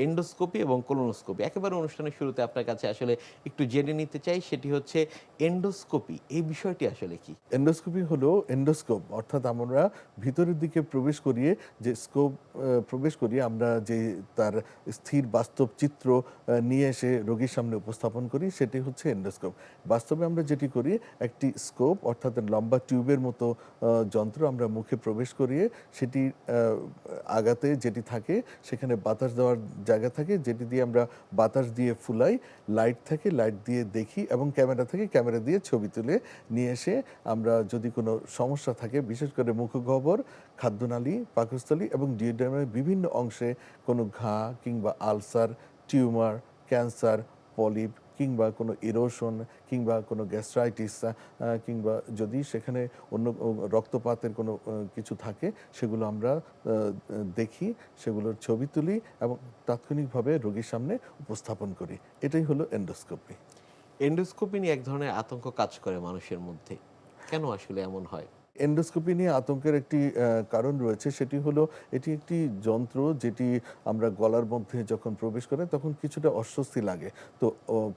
Endoscopy এবং colonoscopy একেবারে অনুষ্ঠানের শুরুতে আপনার কাছে আসলে একটু জেনে নিতে চাই, সেটি হচ্ছে এন্ডোস্কোপি এই বিষয়টি আসলে কি? এন্ডোস্কোপি হলো এন্ডোস্কোপ, অর্থাৎ আমরা ভিতরের দিকে প্রবেশ করিয়ে যে স্কোপ প্রবেশ করিয়ে আমরা যে তার স্থির বাস্তব চিত্র নিয়ে এসে রোগীর সামনে উপস্থাপন করি, সেটি হচ্ছে এন্ডোস্কোপ। বাস্তবে আমরা যেটি করি, একটি স্কোপ অর্থাৎ লম্বা টিউবের মতো যন্ত্র আমরা মুখে প্রবেশ করিয়ে সেটি আগাতে যেটি থাকে সেখানে বাতাস দেওয়ার জায়গা থাকে, যেটি দিয়ে আমরা বাতাস দিয়ে ফুলাই, লাইট থাকে, লাইট দিয়ে দেখি এবং ক্যামেরা থাকে, ক্যামেরা দিয়ে ছবি তুলে নিয়ে এসে আমরা যদি কোনো সমস্যা থাকে, বিশেষ করে মুখগহ্বর, খাদ্যনালী, পাকস্থলী এবং ডিওড্রামের বিভিন্ন অংশে কোনো ঘা কিংবা আলসার, টিউমার, ক্যান্সার, পলিপ কিংবা কোনো ইরোশন কিংবা কোনো গ্যাস্ট্রাইটিস কিংবা যদি সেখানে অন্য রক্তপাতের কোনো কিছু থাকে, সেগুলো আমরা দেখি, সেগুলোর ছবি তুলি এবং তাৎক্ষণিকভাবে রোগীর সামনে উপস্থাপন করি। এটাই হলো এন্ডোস্কোপি। এন্ডোস্কোপি নিয়ে এক ধরনের আতঙ্ক কাজ করে মানুষের মধ্যে। কেন আসলে এমন হয়? এন্ডোস্কোপি নিয়ে আতঙ্কের একটি কারণ রয়েছে, সেটি হলো এটি একটি যন্ত্র যেটি আমরা গলার মধ্যে যখন প্রবেশ করে তখন কিছুটা অস্বস্তি লাগে। তো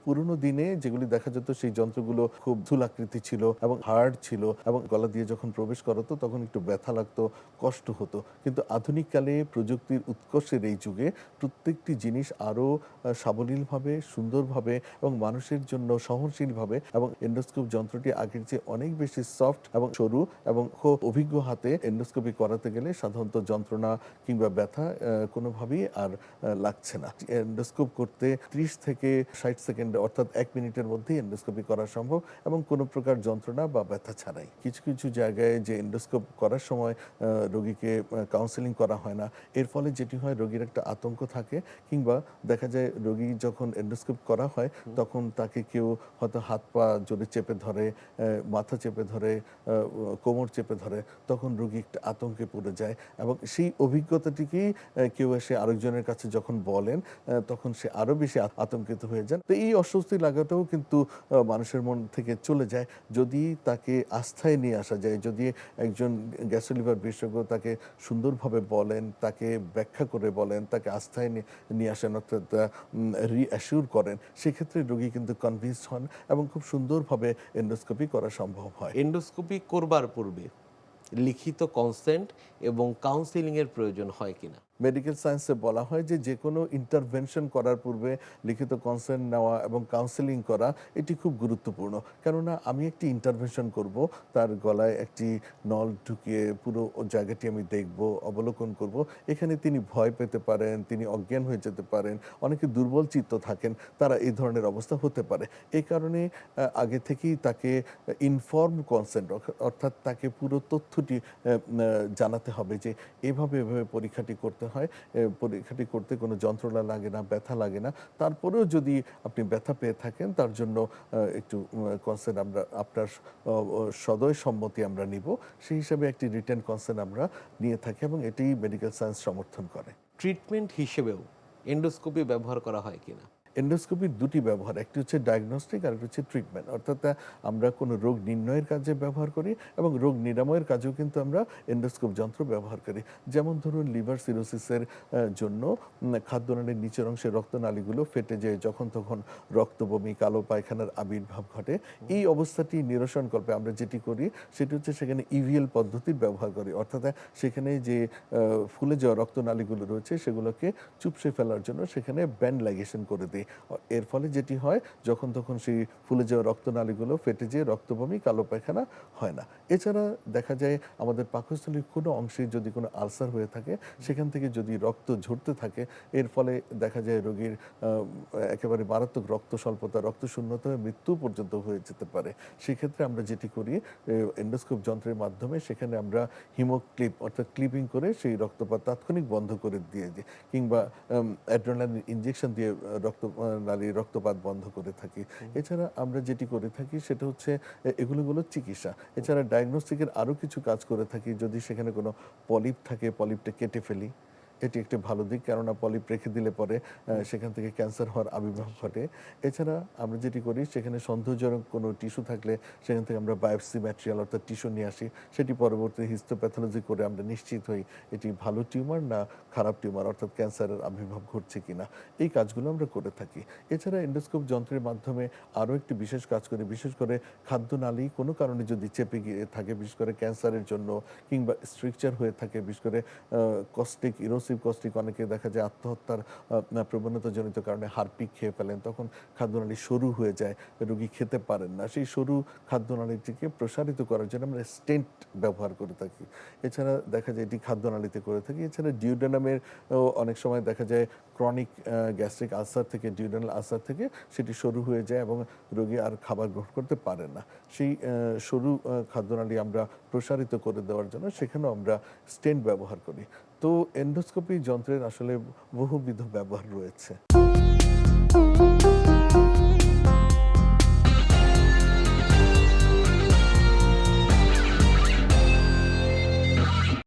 পুরোনো দিনে যেগুলি দেখা যেত সেই যন্ত্রগুলো খুব স্থূলাকৃতি ছিল এবং হার্ড ছিল এবং গলা দিয়ে যখন প্রবেশ করাতো তখন একটু ব্যথা লাগতো, কষ্ট হতো। কিন্তু আধুনিককালে প্রযুক্তির উৎকর্ষের এই যুগে প্রত্যেকটি জিনিস আরও সাবলীলভাবে, সুন্দরভাবে এবং মানুষের জন্য সহনশীলভাবে, এবং এন্ডোস্কোপ যন্ত্রটি আগের চেয়ে অনেক বেশি সফট এবং সরু এবং খুব অভিজ্ঞ হাতে এন্ডোস্কোপি করাতে গেলে সাধারণত যন্ত্রণা কিংবা ব্যথা কোনোভাবেই আর লাগছে না। এন্ডোস্কোপ করতে 30 থেকে 60 সেকেন্ড অর্থাৎ 1 মিনিটের মধ্যেই এন্ডোস্কোপি করা সম্ভব এবং কোনো প্রকার যন্ত্রণা বা ব্যথা ছাড়াই। কিছু কিছু জায়গায় যে এন্ডোস্কোপ করার সময় রোগীকে কাউন্সেলিং করা হয় না, এর ফলে যেটি হয় রোগীর একটা আতঙ্ক থাকে কিংবা দেখা যায় রোগী যখন এন্ডোস্কোপ করা হয় তখন তাকে কেউ হয়তো হাত পা জোরে চেপে ধরে, মাথা চেপে ধরে, কোমর চেপে ধরে, তখন রোগী একটা আতঙ্কে পড়ে যায় এবং সেই অভিজ্ঞতাটিকেই কেউ এসে আরেকজনের কাছে যখন বলেন তখন সে আরো বেশি আতঙ্কিত হয়ে যান। তো এই অস্বস্তি লাগাটাও কিন্তু মানুষের মন থেকে চলে যায় যদি তাকে আস্থায় নিয়ে আসা যায়, যদি একজন গ্যাস্ট্রো লিভার বিশেষজ্ঞ তাকে সুন্দরভাবে বলেন, তাকে ব্যাখ্যা করে বলেন, তাকে আস্থায় নিয়ে আসেন, অর্থাৎ রিঅ্যাসিওর করেন, সেক্ষেত্রে রোগী কিন্তু কনভিন্সড হন এবং খুব সুন্দরভাবে এন্ডোস্কোপি করা সম্ভব হয়। এন্ডোস্কোপি করবার পূর্বে লিখিত কনসেন্ট এবং কাউন্সেলিং এর প্রয়োজন হয় কিনা? মেডিকেল সায়েন্সে বলা হয় যে যেকোনো ইন্টারভেনশন করার পূর্বে লিখিত কনসেন্ট নেওয়া এবং কাউন্সেলিং করা এটি খুব গুরুত্বপূর্ণ। কেননা আমি একটি ইন্টারভেনশন করব, তার গলায় একটি নল ঢুকিয়ে পুরো জায়গাটি আমি দেখব, অবলোকন করব। এখানে তিনি ভয় পেতে পারেন, তিনি অজ্ঞান হয়ে যেতে পারেন, অনেকে দুর্বল চিত্ত থাকেন, তারা এই ধরনের অবস্থা হতে পারে। এই কারণে আগে থেকেই তাকে ইনফর্মড কনসেন্ট অর্থাৎ তাকে পুরো তথ্যটি জানাতে হবে যে এভাবে এভাবে পরীক্ষাটি করতে হয়, পরীক্ষাটি করতে কোনো যন্ত্রণা লাগে না, ব্যথা লাগে না। তারপরেও যদি আপনি ব্যথা পেয়ে থাকেন তার জন্য একটু কনসেন্ট আমরা আপনার সদয় সম্মতি আমরা নিব। সেই হিসাবে একটি রিটেন কনসেন্ট আমরা নিয়ে থাকি এবং এটি মেডিকেল সায়েন্স সমর্থন করে। ট্রিটমেন্ট হিসেবেও এন্ডোস্কোপি ব্যবহার করা হয় কিনা? এন্ডোস্কোপির দুটি ব্যবহার, একটি হচ্ছে ডায়াগনস্টিক আর একটা হচ্ছে ট্রিটমেন্ট, অর্থাৎ আমরা কোনো রোগ নির্ণয়ের কাজে ব্যবহার করি এবং রোগ নিরাময়ের কাজেও কিন্তু আমরা এন্ডোস্কোপ যন্ত্র ব্যবহার করি। যেমন ধরুন লিভার সিরোসিসের জন্য খাদ্যনালীর নিচের অংশে রক্তনালীগুলো ফেটে যায়, যখন তখন রক্ত বমি, কালো পায়খানার আবির্ভাব ঘটে। এই অবস্থাটি নিরসনকল্পে আমরা যেটি করি সেটি হচ্ছে সেখানে ইভিএল পদ্ধতির ব্যবহার করি, অর্থাৎ সেখানে যে ফুলে যাওয়া রক্তনালীগুলো রয়েছে সেগুলোকে চুপসে ফেলার জন্য সেখানে ব্যান্ড লাইগেশন করে দিই। এর ফলে যেটি হয় যখন তখন সেই ফুলে যাওয়া রক্তনালীগুলো ফেটে যেয়ে রক্তবমি, কালো পায়খানা হয় না। এছাড়া দেখা যায় আমাদের পাকস্থলীর কোনো অংশে যদি কোনো আলসার হয়ে থাকে, সেখান থেকে যদি রক্ত ঝরতে থাকে, এর ফলে দেখা যায় রোগীর একেবারে মারাত্মক রক্ত স্বল্পতা, রক্ত শূন্যতা হয়ে মৃত্যু পর্যন্ত হয়ে যেতে পারে। সেক্ষেত্রে আমরা যেটি করি এন্ডোস্কোপ যন্ত্রের মাধ্যমে সেখানে আমরা হিমোক্লিপ অর্থাৎ ক্লিপিং করে সেই রক্তপাত তাৎক্ষণিক বন্ধ করে দিয়ে দিই কিংবা অ্যাড্রেনালিন ইনজেকশন দিয়ে নালীর রক্তপাত বন্ধ করে থাকি। এছাড়া আমরা যেটি করে থাকি সেটা হচ্ছে এগুলো হলো চিকিৎসা। এছাড়া ডায়াগনস্টিকের আরও কিছু কাজ করে থাকি। যদি সেখানে কোনো পলিপ থাকে, পলিপটা কেটে ফেলি। এটি একটি ভালো দিক, কেননা পলিপ রেখে দিলে পরে সেখান থেকে ক্যান্সার হওয়ার আবির্ভাব ঘটে। এছাড়া আমরা যেটি করি, সেখানে সন্দেহজনক কোনো টিস্যু থাকলে সেখান থেকে আমরা বায়োপসি ম্যাটেরিয়াল অর্থাৎ টিস্যু নিয়ে আসি, সেটি পরবর্তী হিস্টোপ্যাথোলজি করে আমরা নিশ্চিত হই এটি ভালো টিউমার না খারাপ টিউমার অর্থাৎ ক্যান্সারের আবির্ভাব ঘটছে কিনা। এই কাজগুলো আমরা করে থাকি। এছাড়া এন্ডোস্কোপ যন্ত্রের মাধ্যমে আরও একটি বিশেষ কাজ করি, বিশেষ করে খাদ্যনালী কোনো কারণে যদি চেপে গিয়ে থাকে, বিশেষ করে ক্যান্সারের জন্য, কিংবা স্ট্রিকচার হয়ে থাকে, বিশেষ করে কস্টিক ইরোসিভ কস্টিক, অনেকে দেখা যায় আত্মহত্যার প্রবণতাজনিত কারণে হারপিক খেয়ে ফেলেন, তখন খাদ্যনালী সরু হয়ে যায়, রোগী খেতে পারেন না। সেই সরু খাদ্যনালীটিকে প্রসারিত করার জন্য আমরা স্টেন্ট ব্যবহার করে থাকি। এছাড়া দেখা যায় এটি খাদ্যনালীতে করে থাকি। এছাড়া ডিউডেনামের অনেক সময় দেখা যায় ক্রনিক গ্যাস্ট্রিক আলসার থেকে, ডিউডেনাল আলসার থেকে সেটি সরু হয়ে যায় এবং রোগী আর খাবার গ্রহণ করতে পারে না। সেই সরু খাদ্যনালী আমরা প্রসারিত করে দেওয়ার জন্য সেখানেও আমরা স্টেন্ট ব্যবহার করি। তো এন্ডোস্কোপি যন্ত্রের আসলে বহুবিধ ব্যবহার রয়েছে।